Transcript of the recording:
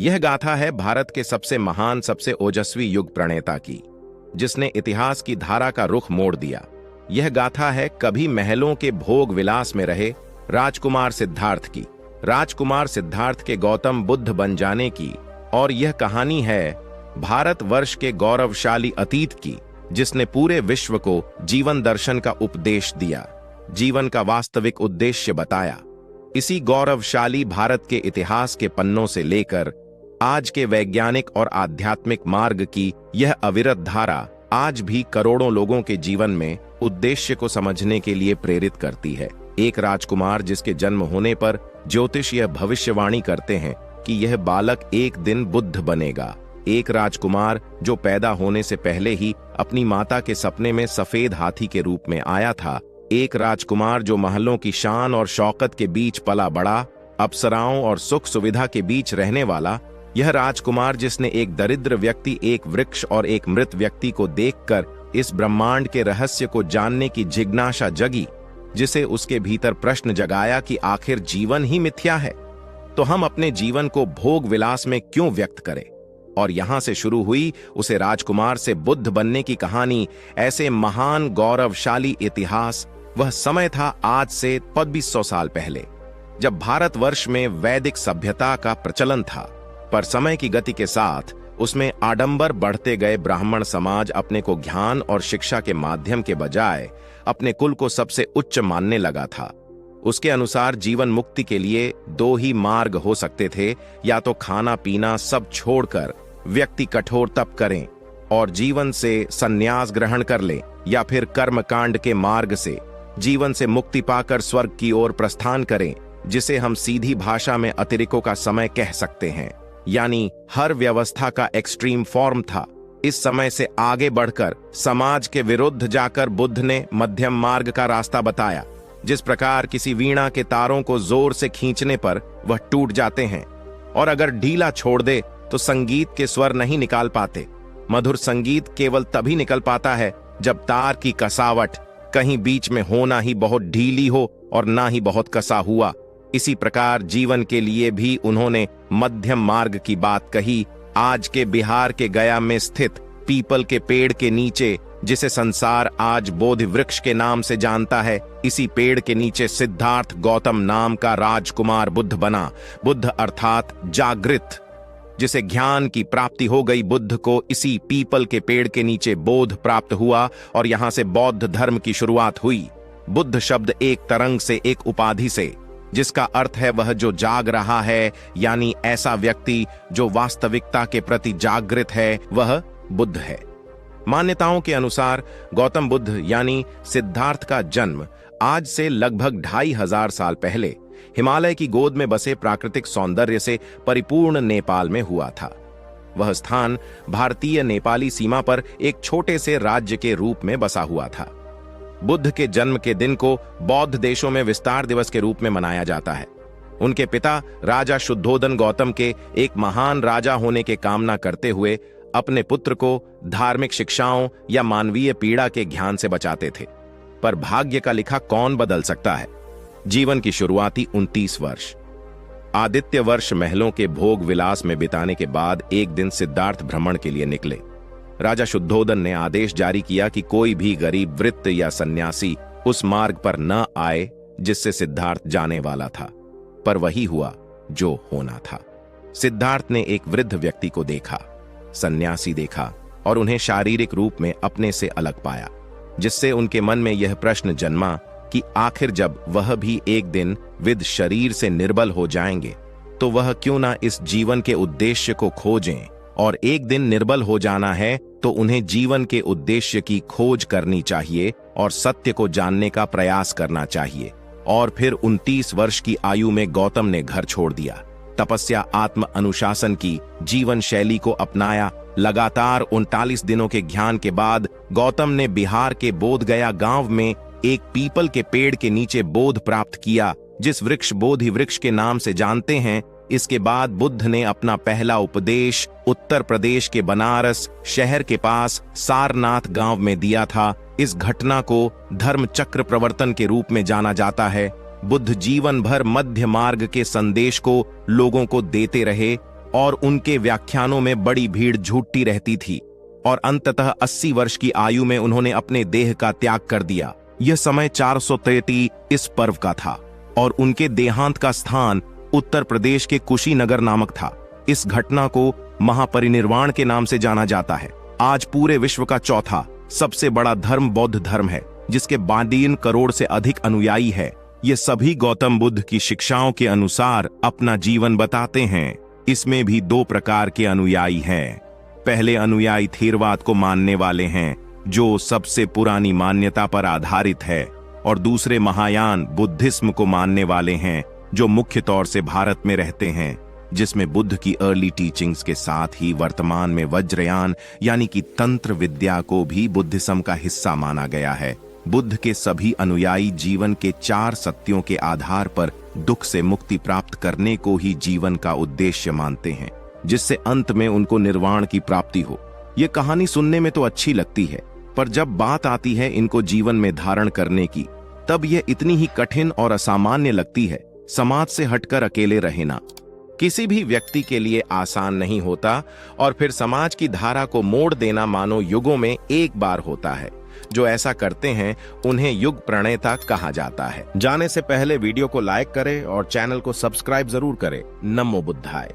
यह गाथा है भारत के सबसे महान, सबसे ओजस्वी युग प्रणेता की, जिसने इतिहास की धारा का रुख मोड़ दिया। यह गाथा है कभी महलों के भोग विलास में रहे राजकुमार सिद्धार्थ की, राजकुमार सिद्धार्थ के गौतम बुद्ध बन जाने की। और यह कहानी है भारत वर्ष के गौरवशाली अतीत की, जिसने पूरे विश्व को जीवन दर्शन का उपदेश दिया, जीवन का वास्तविक उद्देश्य बताया। इसी गौरवशाली भारत के इतिहास के पन्नों से लेकर आज के वैज्ञानिक और आध्यात्मिक मार्ग की यह अविरत धारा आज भी करोड़ों लोगों के जीवन में उद्देश्य को समझने के लिए प्रेरित करती है। एक राजकुमार जिसके जन्म होने पर ज्योतिष यह भविष्यवाणी करते हैं कि यह बालक एक दिन बुद्ध बनेगा। एक राजकुमार जो पैदा होने से पहले ही अपनी माता के सपने में सफेद हाथी के रूप में आया था। एक राजकुमार जो महलों की शान और शौकत के बीच पला बड़ा, अप्सराओं और सुख सुविधा के बीच रहने वाला। यह राजकुमार जिसने एक दरिद्र व्यक्ति, एक वृक्ष और एक मृत व्यक्ति को देखकर इस ब्रह्मांड के रहस्य को जानने की जिज्ञासा जगी, जिसे उसके भीतर प्रश्न जगाया कि आखिर जीवन ही मिथ्या है तो हम अपने जीवन को भोग विलास में क्यों व्यक्त करें। और यहां से शुरू हुई उसे राजकुमार से बुद्ध बनने की कहानी। ऐसे महान गौरवशाली इतिहास। वह समय था आज से 2500 साल पहले, जब भारतवर्ष में वैदिक सभ्यता का प्रचलन था। पर समय की गति के साथ उसमें आडंबर बढ़ते गए। ब्राह्मण समाज अपने को ज्ञान और शिक्षा के माध्यम के बजाय अपने कुल को सबसे उच्च मानने लगा था। उसके अनुसार जीवन मुक्ति के लिए दो ही मार्ग हो सकते थे, या तो खाना पीना सब छोड़कर व्यक्ति कठोर तप करें और जीवन से संन्यास ग्रहण कर ले, या फिर कर्मकांड के मार्ग से जीवन से मुक्ति पाकर स्वर्ग की ओर प्रस्थान करें, जिसे हम सीधी भाषा में अतिरिक्तों का समय कह सकते हैं। यानी हर व्यवस्था का एक्सट्रीम फॉर्म था। इस समय से आगे बढ़कर समाज के विरुद्ध जाकर बुद्ध ने मध्यम मार्ग का रास्ता बताया। जिस प्रकार किसी वीणा के तारों को जोर से खींचने पर वह टूट जाते हैं, और अगर ढीला छोड़ दे तो संगीत के स्वर नहीं निकाल पाते। मधुर संगीत केवल तभी निकल पाता है जब तार की कसावट कहीं बीच में हो, ना ही बहुत ढीली हो और ना ही बहुत कसा हुआ। इसी प्रकार जीवन के लिए भी उन्होंने मध्यम मार्ग की बात कही। आज के बिहार के गया में स्थित पीपल के पेड़ के नीचे, जिसे संसार आज बोधि वृक्ष के नाम से जानता है, इसी पेड़ के नीचे सिद्धार्थ गौतम नाम का राजकुमार बुद्ध बना। बुद्ध अर्थात जागृत, जिसे ज्ञान की प्राप्ति हो गई। बुद्ध को इसी पीपल के पेड़ के नीचे बोध प्राप्त हुआ और यहां से बौद्ध धर्म की शुरुआत हुई। बुद्ध शब्द एक तरंग से, एक उपाधि से, जिसका अर्थ है वह जो जाग रहा है, यानी ऐसा व्यक्ति जो वास्तविकता के प्रति जागृत है, वह बुद्ध है। मान्यताओं के अनुसार गौतम बुद्ध यानी सिद्धार्थ का जन्म आज से लगभग 2500 साल पहले हिमालय की गोद में बसे प्राकृतिक सौंदर्य से परिपूर्ण नेपाल में हुआ था। वह स्थान भारतीय नेपाली सीमा पर एक छोटे से राज्य के रूप में बसा हुआ था। बुद्ध के जन्म के दिन को बौद्ध देशों में विस्तार दिवस के रूप में मनाया जाता है। उनके पिता राजा शुद्धोदन गौतम के एक महान राजा होने के कामना करते हुए अपने पुत्र को धार्मिक शिक्षाओं या मानवीय पीड़ा के ज्ञान से बचाते थे। पर भाग्य का लिखा कौन बदल सकता है। जीवन की शुरुआती 29 वर्ष आदित्य वर्ष महलों के भोग विलास में बिताने के बाद एक दिन सिद्धार्थ भ्रमण के लिए निकले। राजा शुद्धोदन ने आदेश जारी किया कि कोई भी गरीब वृत्त या सन्यासी उस मार्ग पर न आए जिससे सिद्धार्थ जाने वाला था। पर वही हुआ जो होना था। सिद्धार्थ ने एक वृद्ध व्यक्ति को देखा, सन्यासी देखा, और उन्हें शारीरिक रूप में अपने से अलग पाया, जिससे उनके मन में यह प्रश्न जन्मा कि आखिर जब वह भी एक दिन विद शरीर से निर्बल हो जाएंगे तो वह क्यों ना इस जीवन के उद्देश्य को खोजें। और एक दिन निर्बल हो जाना है तो उन्हें जीवन के उद्देश्य की खोज करनी चाहिए और सत्य को जानने का प्रयास करना चाहिए। और फिर 29 वर्ष की आयु में गौतम ने घर छोड़ दिया, तपस्या, आत्म अनुशासन की जीवन शैली को अपनाया। लगातार 39 दिनों के ज्ञान के बाद गौतम ने बिहार के बोधगया गांव में एक पीपल के पेड़ के नीचे बोध प्राप्त किया, जिस वृक्ष बोधि वृक्ष के नाम से जानते हैं। इसके बाद बुद्ध ने अपना पहला उपदेश उत्तर प्रदेश के बनारस शहर के पास सारनाथ गांव में दिया था। इस घटना को धर्म चक्र प्रवर्तन के रूप में जाना जाता है। बुद्ध जीवन भर मध्य मार्ग के संदेश को लोगों को देते रहे। और उनके व्याख्यानों में बड़ी भीड़ जुटती रहती थी और अंततः 80 वर्ष की आयु में उन्होंने अपने देह का त्याग कर दिया। यह समय 433 इस पर्व का था और उनके देहांत का स्थान उत्तर प्रदेश के कुशीनगर नामक था। इस घटना को महापरिनिर्वाण के नाम से जाना जाता है। आज पूरे विश्व का चौथा सबसे बड़ा धर्म बौद्ध धर्म है, जिसके 52 करोड़ से अधिक अनुयायी है। ये सभी गौतम बुद्ध की शिक्षाओं के अनुसार अपना जीवन बताते हैं। इसमें भी 2 प्रकार के अनुयायी हैं। पहले अनुयायी थेरवाद को मानने वाले हैं, जो सबसे पुरानी मान्यता पर आधारित है, और दूसरे महायान बुद्धिज्म को मानने वाले हैं, जो मुख्य तौर से भारत में रहते हैं, जिसमें बुद्ध की अर्ली टीचिंग्स के साथ ही वर्तमान में वज्रयान यानी कि तंत्र विद्या को भी बुद्धिज्म का हिस्सा माना गया है। बुद्ध के सभी अनुयायी जीवन के 4 सत्यों के आधार पर दुख से मुक्ति प्राप्त करने को ही जीवन का उद्देश्य मानते हैं, जिससे अंत में उनको निर्वाण की प्राप्ति हो। ये कहानी सुनने में तो अच्छी लगती है, पर जब बात आती है इनको जीवन में धारण करने की, तब यह इतनी ही कठिन और असामान्य लगती है। समाज से हटकर अकेले रहना किसी भी व्यक्ति के लिए आसान नहीं होता, और फिर समाज की धारा को मोड़ देना मानो युगों में एक बार होता है। जो ऐसा करते हैं उन्हें युग प्रणेता कहा जाता है। जाने से पहले वीडियो को लाइक करें और चैनल को सब्सक्राइब जरूर करें। नमो बुद्धाय।